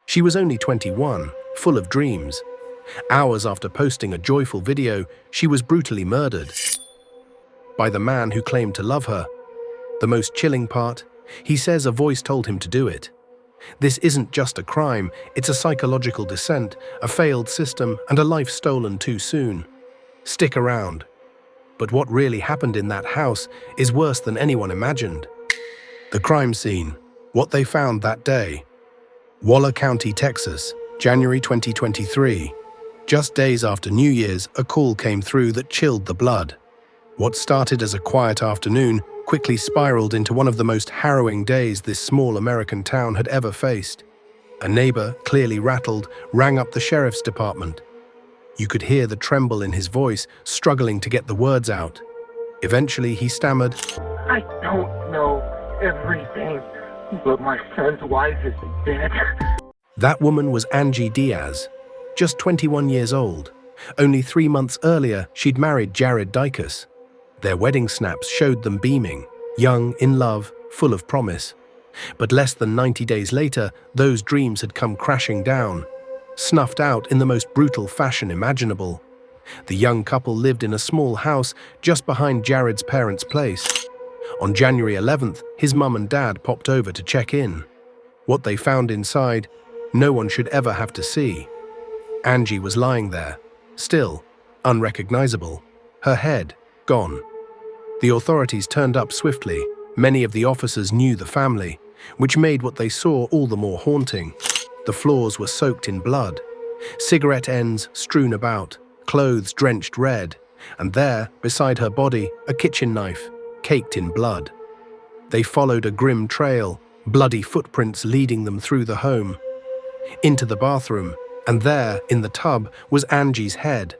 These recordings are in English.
She was only 21, full of dreams. Hours after posting a joyful video, she was brutally murdered by the man who claimed to love her. The most chilling part, he says a voice told him to do it. This isn't just a crime, it's a psychological descent, a failed system, and a life stolen too soon. Stick around. But what really happened in that house is worse than anyone imagined. The crime scene, what they found that day. Waller County, Texas, January 2023. Just days after New Year's, a call came through that chilled the blood. What started as a quiet afternoon quickly spiraled into one of the most harrowing days this small American town had ever faced. A neighbor, clearly rattled, rang up the sheriff's department. You could hear the tremble in his voice, struggling to get the words out. Eventually, he stammered, "I don't know everything, but my son's wife is dead." That woman was Anggy Diaz, just 21 years old. Only 3 months earlier, she'd married Jared Dicus. Their wedding snaps showed them beaming, young, in love, full of promise. But less than 90 days later, those dreams had come crashing down, snuffed out in the most brutal fashion imaginable. The young couple lived in a small house just behind Jared's parents' place. On January 11th, his mum and dad popped over to check in. What they found inside, no one should ever have to see. Anggy was lying there, still, unrecognizable, her head gone. The authorities turned up swiftly. Many of the officers knew the family, which made what they saw all the more haunting. The floors were soaked in blood, cigarette ends strewn about, clothes drenched red, and there, beside her body, a kitchen knife, caked in blood. They followed a grim trail, bloody footprints leading them through the home, into the bathroom, and there, in the tub, was Angie's head.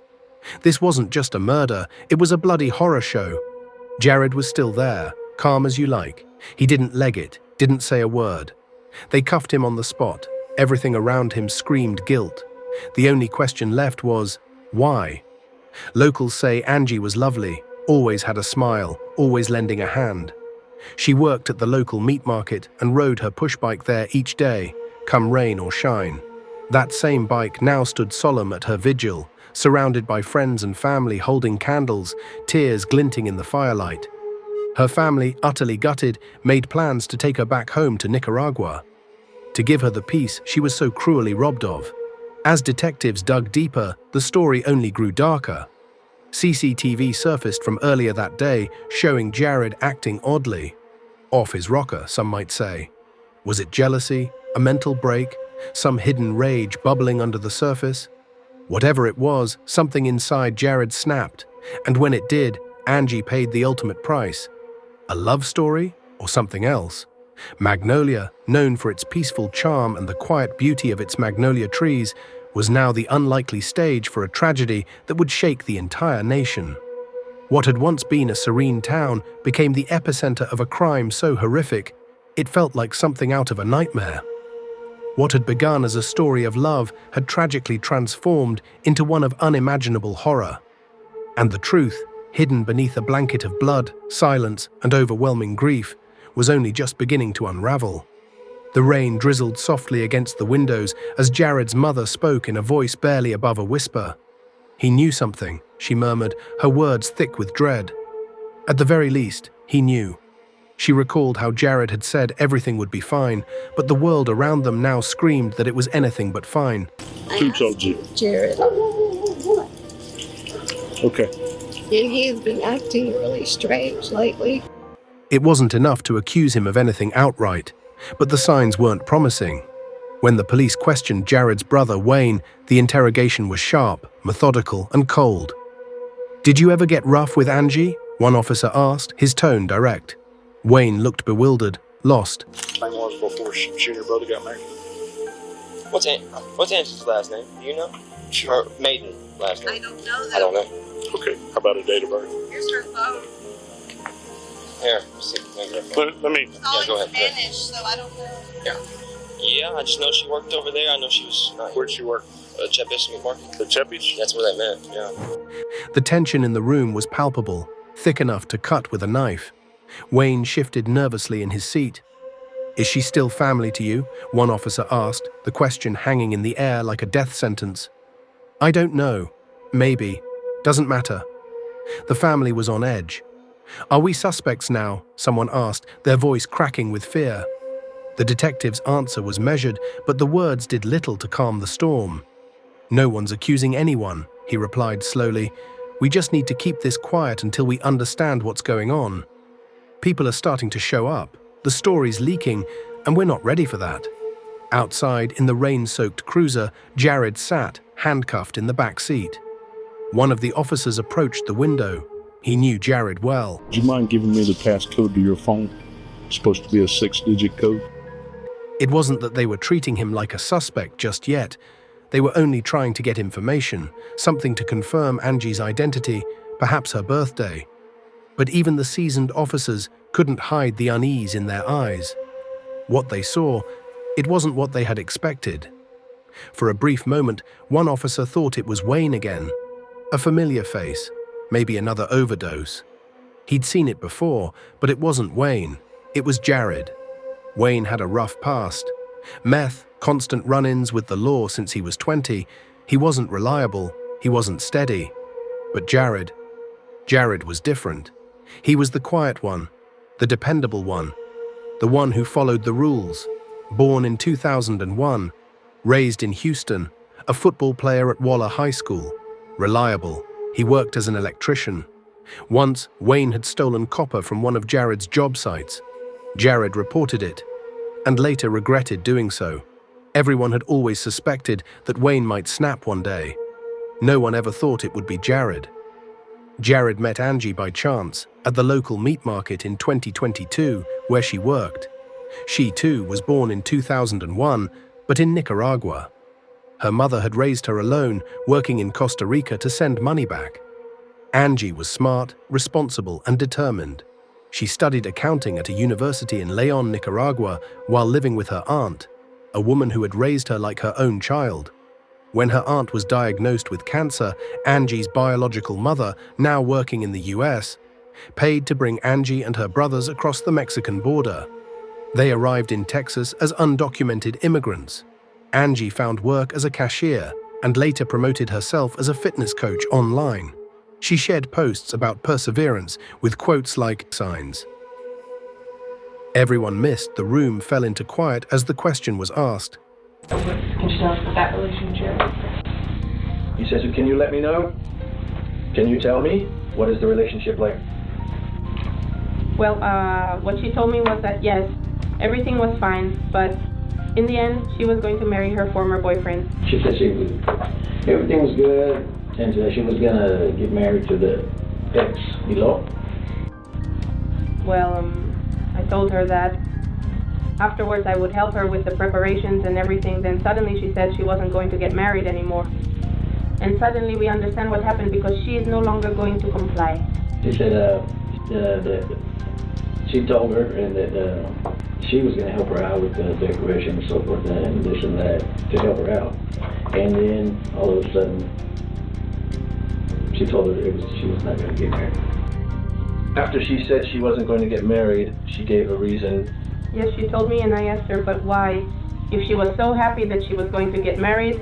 This wasn't just a murder, it was a bloody horror show. Jared was still there, calm as you like. He didn't leg it, didn't say a word. They cuffed him on the spot. Everything around him screamed guilt. The only question left was, why? Locals say Anggy was lovely, always had a smile, always lending a hand. She worked at the local meat market and rode her push bike there each day, come rain or shine. That same bike now stood solemn at her vigil, surrounded by friends and family holding candles, tears glinting in the firelight. Her family, utterly gutted, made plans to take her back home to Nicaragua, to give her the peace she was so cruelly robbed of. As detectives dug deeper, the story only grew darker. CCTV surfaced from earlier that day, showing Jared acting oddly. Off his rocker, some might say. Was it jealousy, a mental break, some hidden rage bubbling under the surface? Whatever it was, something inside Jared snapped, and when it did, Anggy paid the ultimate price. A love story, or something else? Magnolia, known for its peaceful charm and the quiet beauty of its magnolia trees, was now the unlikely stage for a tragedy that would shake the entire nation. What had once been a serene town became the epicenter of a crime so horrific, it felt like something out of a nightmare. What had begun as a story of love had tragically transformed into one of unimaginable horror. And the truth, hidden beneath a blanket of blood, silence, and overwhelming grief, was only just beginning to unravel. The rain drizzled softly against the windows as Jared's mother spoke in a voice barely above a whisper. He knew something, she murmured, her words thick with dread. At the very least, he knew. She recalled how Jared had said everything would be fine, but the world around them now screamed that it was anything but fine. Who told you? Jared. Okay. And he's been acting really strange lately. It wasn't enough to accuse him of anything outright, but the signs weren't promising. When the police questioned Jared's brother, Wayne, the interrogation was sharp, methodical, and cold. "Did you ever get rough with Anggy?" one officer asked, his tone direct. Wayne looked bewildered, lost. Time was before she and your brother got married. What's Angie's last name? Do you know? Sure. Her maiden last name? I don't know that. I don't know. Okay. How about a date of birth? Here's her phone. Here, let's see. Let me. It's all Yeah, go in ahead. Spanish, so I don't know. Yeah, I just know she worked over there. I know she was Where'd she work? Chepis Meat Market. The Cheppies. That's where that meant, yeah. The tension in the room was palpable, thick enough to cut with a knife. Wayne shifted nervously in his seat. Is she still family to you? One officer asked, the question hanging in the air like a death sentence. I don't know. Maybe. Doesn't matter. The family was on edge. Are we suspects now? Someone asked, their voice cracking with fear. The detective's answer was measured, but the words did little to calm the storm. No one's accusing anyone, he replied slowly. We just need to keep this quiet until we understand what's going on. People are starting to show up. The story's leaking, and we're not ready for that. Outside, in the rain-soaked cruiser, Jared sat, handcuffed in the back seat. One of the officers approached the window. He knew Jared well. Do you mind giving me the passcode to your phone? It's supposed to be a 6-digit code. It wasn't that they were treating him like a suspect just yet. They were only trying to get information, something to confirm Angie's identity, perhaps her birthday. But even the seasoned officers couldn't hide the unease in their eyes. What they saw, it wasn't what they had expected. For a brief moment, one officer thought it was Wayne again. A familiar face, maybe another overdose. He'd seen it before, but it wasn't Wayne. It was Jared. Wayne had a rough past. Meth, constant run-ins with the law since he was 20. He wasn't reliable. He wasn't steady. But Jared was different. He was the quiet one, the dependable one, the one who followed the rules. Born in 2001, raised in Houston, a football player at Waller High School. Reliable. He worked as an electrician. Once, Wayne had stolen copper from one of Jared's job sites. Jared reported it, and later regretted doing so. Everyone had always suspected that Wayne might snap one day. No one ever thought it would be Jared. Jared met Anggy by chance at the local meat market in 2022, where she worked. She too was born in 2001, but in Nicaragua. Her mother had raised her alone, working in Costa Rica to send money back. Anggy was smart, responsible, and determined. She studied accounting at a university in León, Nicaragua, while living with her aunt, a woman who had raised her like her own child. When her aunt was diagnosed with cancer, Angie's biological mother, now working in the US, paid to bring Anggy and her brothers across the Mexican border. They arrived in Texas as undocumented immigrants. Anggy found work as a cashier and later promoted herself as a fitness coach online. She shared posts about perseverance with quotes like signs. Everyone missed. The room fell into quiet as the question was asked. Can you tell us about that relationship? He says, can you let me know? Can you tell me? What is the relationship like? Well, what she told me was that yes, everything was fine, but in the end, she was going to marry her former boyfriend. She said everything was good, and she was gonna get married to the ex-below. Well, I told her that afterwards I would help her with the preparations and everything. Then suddenly she said she wasn't going to get married anymore. And suddenly we understand what happened because she is no longer going to comply. She said that she told her and that she was going to help her out with the decoration and so forth and this and that to help her out. And then all of a sudden she told her she was not going to get married. After she said she wasn't going to get married, she gave a reason. Yes, she told me, and I asked her, but why? If she was so happy that she was going to get married,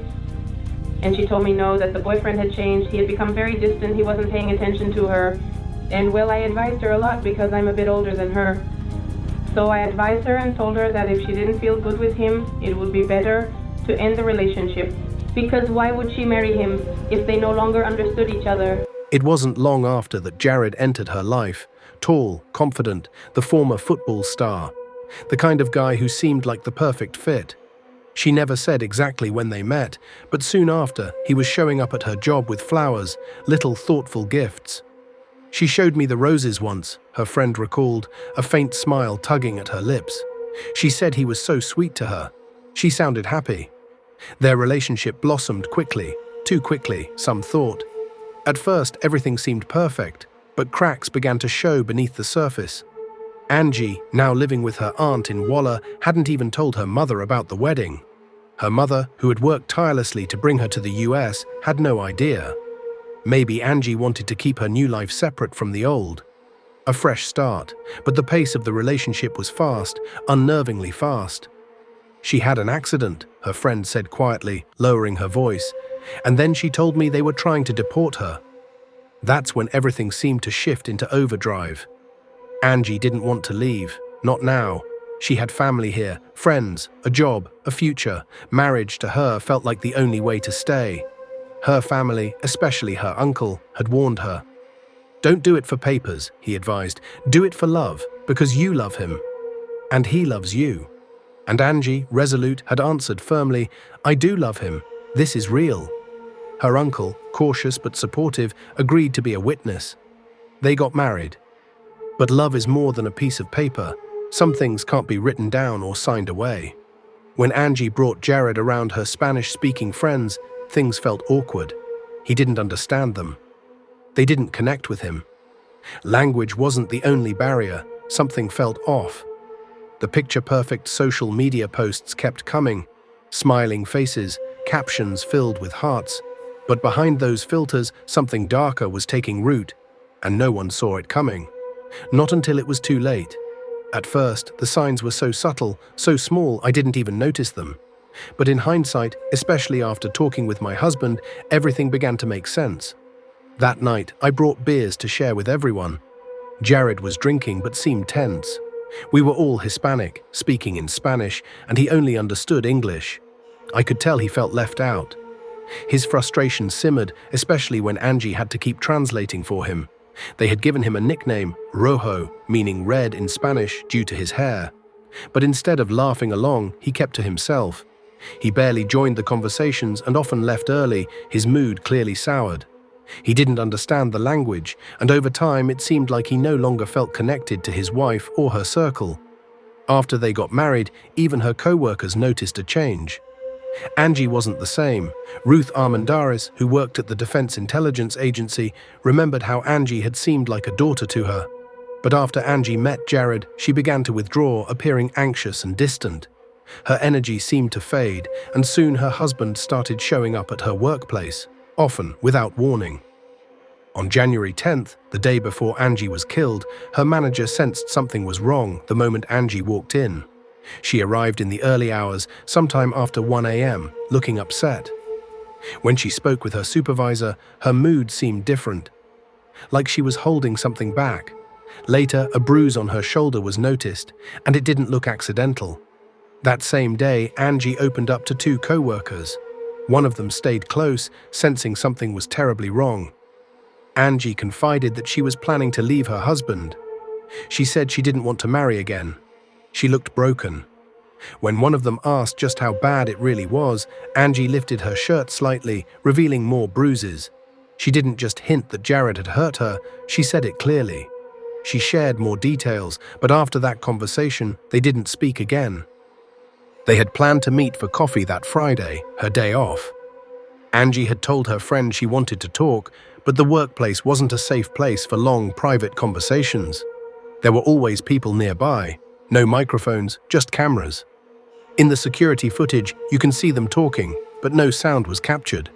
and she told me no, that the boyfriend had changed, he had become very distant, he wasn't paying attention to her. And well, I advised her a lot because I'm a bit older than her. So I advised her and told her that if she didn't feel good with him, it would be better to end the relationship. Because why would she marry him if they no longer understood each other? It wasn't long after that Jared entered her life, tall, confident, the former football star, the kind of guy who seemed like the perfect fit. She never said exactly when they met, but soon after, he was showing up at her job with flowers, little thoughtful gifts. She showed me the roses once, her friend recalled, a faint smile tugging at her lips. She said he was so sweet to her. She sounded happy. Their relationship blossomed quickly, too quickly, some thought. At first, everything seemed perfect, but cracks began to show beneath the surface. Anggy, now living with her aunt in Waller, hadn't even told her mother about the wedding. Her mother, who had worked tirelessly to bring her to the US, had no idea. Maybe Anggy wanted to keep her new life separate from the old. a fresh start, but the pace of the relationship was fast, unnervingly fast. She had an accident, her friend said quietly, lowering her voice, and then she told me they were trying to deport her. That's when everything seemed to shift into overdrive. Anggy didn't want to leave, not now. She had family here, friends, a job, a future. Marriage to her felt like the only way to stay. Her family, especially her uncle, had warned her. Don't do it for papers, he advised. Do it for love, because you love him. And he loves you. And Anggy, resolute, had answered firmly, I do love him. This is real. Her uncle, cautious but supportive, agreed to be a witness. They got married. But love is more than a piece of paper. Some things can't be written down or signed away. When Anggy brought Jared around her Spanish-speaking friends, things felt awkward. He didn't understand them. They didn't connect with him. Language wasn't the only barrier. Something felt off. The picture-perfect social media posts kept coming. Smiling faces, captions filled with hearts. But behind those filters, something darker was taking root, and no one saw it coming. Not until it was too late. At first, the signs were so subtle, so small, I didn't even notice them. But in hindsight, especially after talking with my husband, everything began to make sense. That night, I brought beers to share with everyone. Jared was drinking but seemed tense. We were all Hispanic, speaking in Spanish, and he only understood English. I could tell he felt left out. His frustration simmered, especially when Anggy had to keep translating for him. They had given him a nickname, Rojo, meaning red in Spanish due to his hair. But instead of laughing along, he kept to himself. He barely joined the conversations and often left early, his mood clearly soured. He didn't understand the language, and over time it seemed like he no longer felt connected to his wife or her circle. After they got married, even her co-workers noticed a change. Anggy wasn't the same. Ruth Armendariz, who worked at the Defense Intelligence Agency, remembered how Anggy had seemed like a daughter to her. But after Anggy met Jared, she began to withdraw, appearing anxious and distant. Her energy seemed to fade, and soon her husband started showing up at her workplace, often without warning. On January 10th, the day before Anggy was killed, her manager sensed something was wrong the moment Anggy walked in. She arrived in the early hours, sometime after 1 a.m., looking upset. When she spoke with her supervisor, her mood seemed different, like she was holding something back. Later, a bruise on her shoulder was noticed, and it didn't look accidental. That same day, Anggy opened up to 2 co-workers. One of them stayed close, sensing something was terribly wrong. Anggy confided that she was planning to leave her husband. She said she didn't want to marry again. She looked broken. When one of them asked just how bad it really was, Anggy lifted her shirt slightly, revealing more bruises. She didn't just hint that Jared had hurt her, she said it clearly. She shared more details, but after that conversation, they didn't speak again. They had planned to meet for coffee that Friday, her day off. Anggy had told her friend she wanted to talk, but the workplace wasn't a safe place for long, private conversations. There were always people nearby. No microphones, just cameras. In the security footage, you can see them talking, but no sound was captured.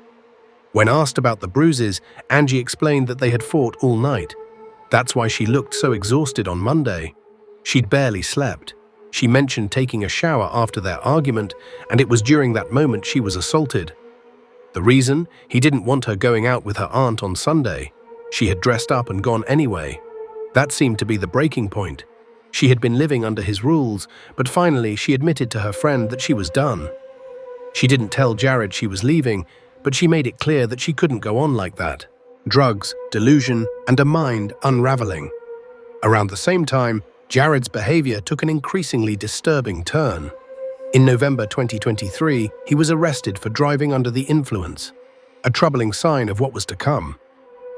When asked about the bruises, Anggy explained that they had fought all night. That's why she looked so exhausted on Monday. She'd barely slept. She mentioned taking a shower after their argument, and it was during that moment she was assaulted. The reason? He didn't want her going out with her aunt on Sunday. She had dressed up and gone anyway. That seemed to be the breaking point. She had been living under his rules, but finally she admitted to her friend that she was done. She didn't tell Jared she was leaving, but she made it clear that she couldn't go on like that. Drugs, delusion, and a mind unraveling. Around the same time, Jared's behavior took an increasingly disturbing turn. In November 2023, he was arrested for driving under the influence, a troubling sign of what was to come.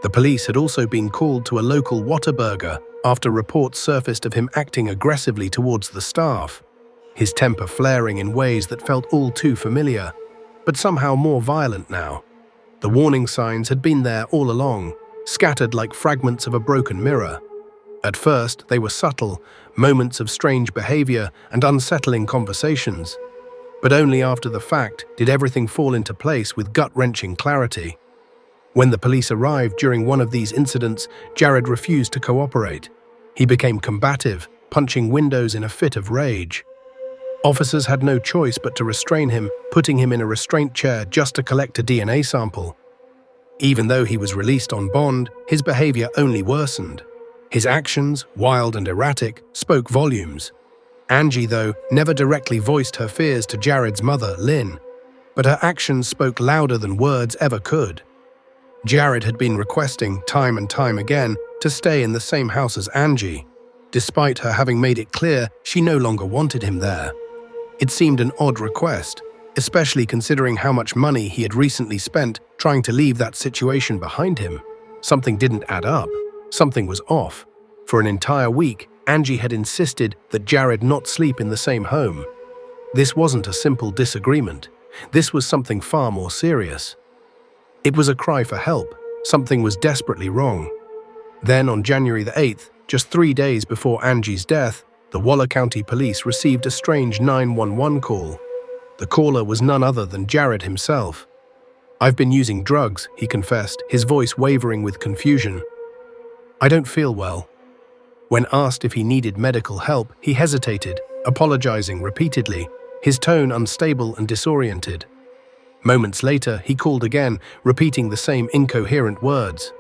The police had also been called to a local Whataburger after reports surfaced of him acting aggressively towards the staff, his temper flaring in ways that felt all too familiar, but somehow more violent now. The warning signs had been there all along, scattered like fragments of a broken mirror. At first, they were subtle, moments of strange behavior and unsettling conversations. But only after the fact did everything fall into place with gut-wrenching clarity. When the police arrived during one of these incidents, Jared refused to cooperate. He became combative, punching windows in a fit of rage. Officers had no choice but to restrain him, putting him in a restraint chair just to collect a DNA sample. Even though he was released on bond, his behavior only worsened. His actions, wild and erratic, spoke volumes. Anggy, though, never directly voiced her fears to Jared's mother, Lynn, but her actions spoke louder than words ever could. Jared had been requesting, time and time again, to stay in the same house as Anggy, despite her having made it clear she no longer wanted him there. It seemed an odd request, especially considering how much money he had recently spent trying to leave that situation behind him. Something didn't add up. Something was off. For an entire week, Anggy had insisted that Jared not sleep in the same home. This wasn't a simple disagreement. This was something far more serious. It was a cry for help. Something was desperately wrong. Then, on January the 8th, just 3 days before Angie's death, the Waller County Police received a strange 911 call. The caller was none other than Jared himself. "I've been using drugs," he confessed, his voice wavering with confusion. "I don't feel well." When asked if he needed medical help, he hesitated, apologizing repeatedly, his tone unstable and disoriented. Moments later, he called again, repeating the same incoherent words.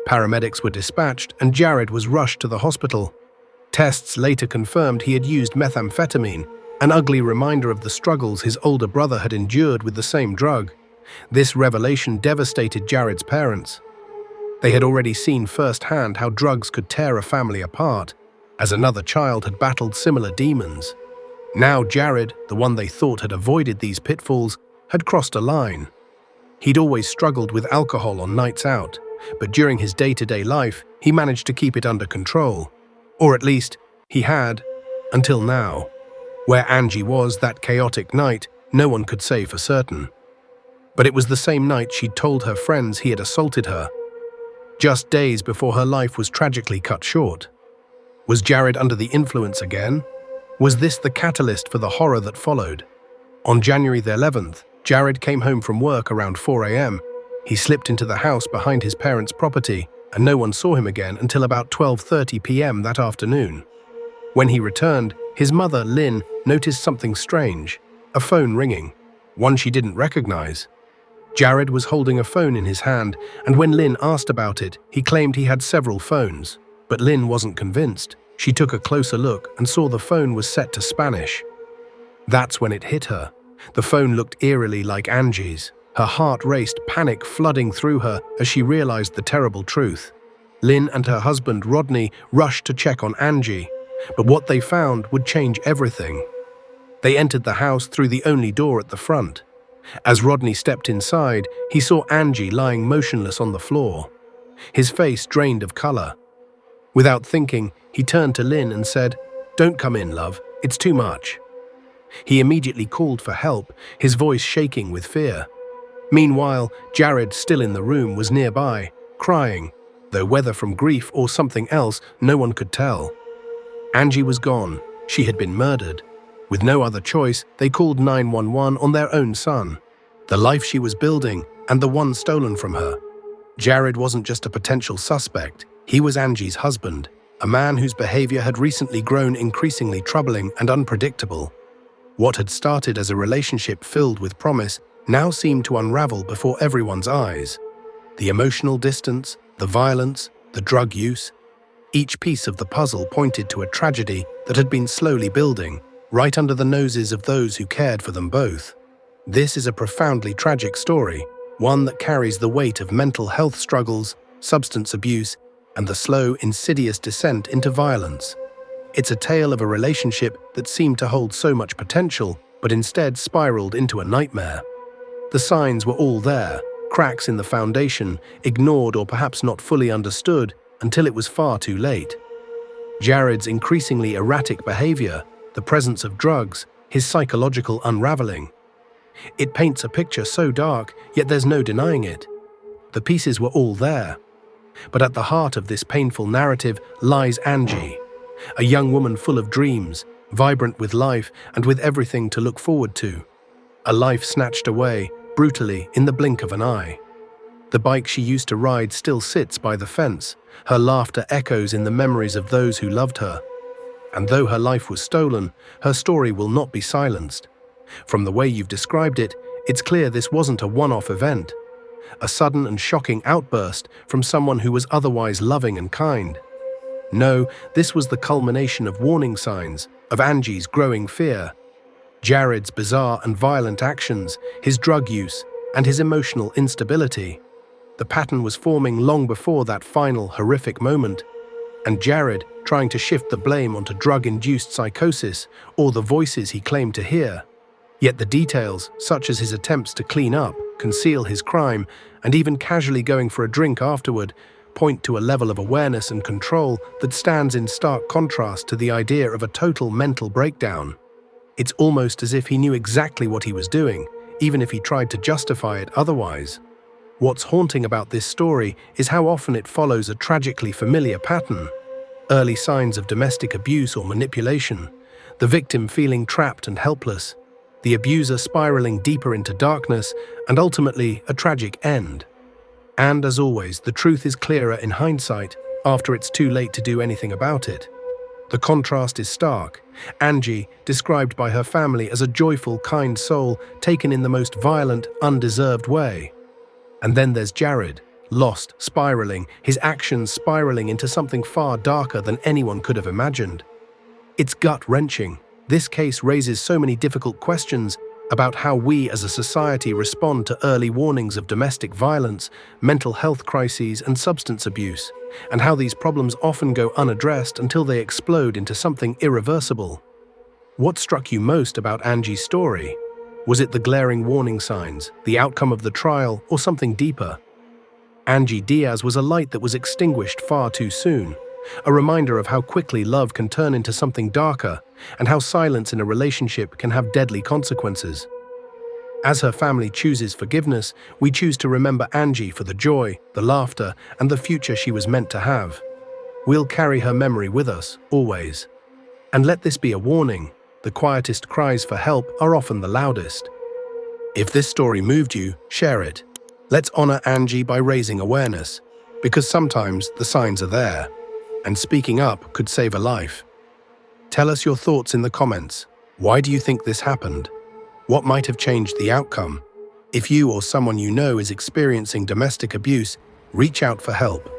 Paramedics were dispatched and Jared was rushed to the hospital. Tests later confirmed he had used methamphetamine, an ugly reminder of the struggles his older brother had endured with the same drug. This revelation devastated Jared's parents. They had already seen firsthand how drugs could tear a family apart, as another child had battled similar demons. Now Jared, the one they thought had avoided these pitfalls, had crossed a line. He'd always struggled with alcohol on nights out, but during his day-to-day life, he managed to keep it under control. Or at least, he had, until now. Where Anggy was that chaotic night, no one could say for certain. But it was the same night she'd told her friends he had assaulted her, just days before her life was tragically cut short. Was Jared under the influence again? Was this the catalyst for the horror that followed? On January the 11th, Jared came home from work around 4 a.m. He slipped into the house behind his parents' property, and no one saw him again until about 12:30 p.m. that afternoon. When he returned, his mother, Lynn, noticed something strange, a phone ringing, one she didn't recognize. Jared was holding a phone in his hand, and when Lynn asked about it, he claimed he had several phones. But Lynn wasn't convinced. She took a closer look and saw the phone was set to Spanish. That's when it hit her. The phone looked eerily like Angie's. Her heart raced, panic flooding through her as she realized the terrible truth. Lynn and her husband, Rodney, rushed to check on Anggy, but what they found would change everything. They entered the house through the only door at the front. As Rodney stepped inside, he saw Anggy lying motionless on the floor, his face drained of color. Without thinking, he turned to Lynn and said, "Don't come in, love, it's too much." He immediately called for help, his voice shaking with fear. Meanwhile, Jared, still in the room, was nearby, crying, though whether from grief or something else, no one could tell. Anggy was gone. She had been murdered. With no other choice, they called 911 on their own son, the life she was building and the one stolen from her. Jared wasn't just a potential suspect. He was Angie's husband, a man whose behavior had recently grown increasingly troubling and unpredictable. What had started as a relationship filled with promise now seemed to unravel before everyone's eyes. The emotional distance, the violence, the drug use, each piece of the puzzle pointed to a tragedy that had been slowly building, right under the noses of those who cared for them both. This is a profoundly tragic story, one that carries the weight of mental health struggles, substance abuse, and the slow, insidious descent into violence. It's a tale of a relationship that seemed to hold so much potential, but instead spiraled into a nightmare. The signs were all there, cracks in the foundation, ignored or perhaps not fully understood until it was far too late. Jared's increasingly erratic behavior, the presence of drugs, his psychological unraveling. It paints a picture so dark, yet there's no denying it. The pieces were all there. But at the heart of this painful narrative lies Anggy, a young woman full of dreams, vibrant with life and with everything to look forward to. A life snatched away, brutally, in the blink of an eye. The bike she used to ride still sits by the fence. Her laughter echoes in the memories of those who loved her. And though her life was stolen, her story will not be silenced. From the way you've described it, it's clear this wasn't a one-off event. A sudden and shocking outburst from someone who was otherwise loving and kind. No, this was the culmination of warning signs, of Anggy's growing fear. Jared's bizarre and violent actions, his drug use, and his emotional instability. The pattern was forming long before that final horrific moment. And Jared trying to shift the blame onto drug-induced psychosis or the voices he claimed to hear. Yet the details, such as his attempts to clean up, conceal his crime, and even casually going for a drink afterward, point to a level of awareness and control that stands in stark contrast to the idea of a total mental breakdown. It's almost as if he knew exactly what he was doing, even if he tried to justify it otherwise. What's haunting about this story is how often it follows a tragically familiar pattern. Early signs of domestic abuse or manipulation, the victim feeling trapped and helpless, the abuser spiraling deeper into darkness, and ultimately a tragic end. And as always, the truth is clearer in hindsight, after it's too late to do anything about it. The contrast is stark. Anggy, described by her family as a joyful, kind soul, taken in the most violent, undeserved way. And then there's Jared, lost, spiraling, his actions spiraling into something far darker than anyone could have imagined. It's gut-wrenching. This case raises so many difficult questions about how we as a society respond to early warnings of domestic violence, mental health crises, and substance abuse, and how these problems often go unaddressed until they explode into something irreversible. What struck you most about Anggy's story? Was it the glaring warning signs, the outcome of the trial, or something deeper? Anggy Diaz was a light that was extinguished far too soon, a reminder of how quickly love can turn into something darker, and how silence in a relationship can have deadly consequences. As her family chooses forgiveness, we choose to remember Anggy for the joy, the laughter, and the future she was meant to have. We'll carry her memory with us, always. And let this be a warning. The quietest cries for help are often the loudest. If this story moved you, share it. Let's honor Anggy by raising awareness, because sometimes the signs are there, and speaking up could save a life. Tell us your thoughts in the comments. Why do you think this happened? What might have changed the outcome? If you or someone you know is experiencing domestic abuse, reach out for help.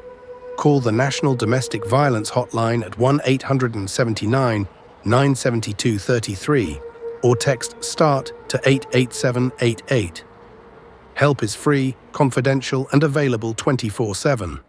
Call the National Domestic Violence Hotline at 1-879-972-33 or text START to 88788. Help is free, confidential, and available 24/7.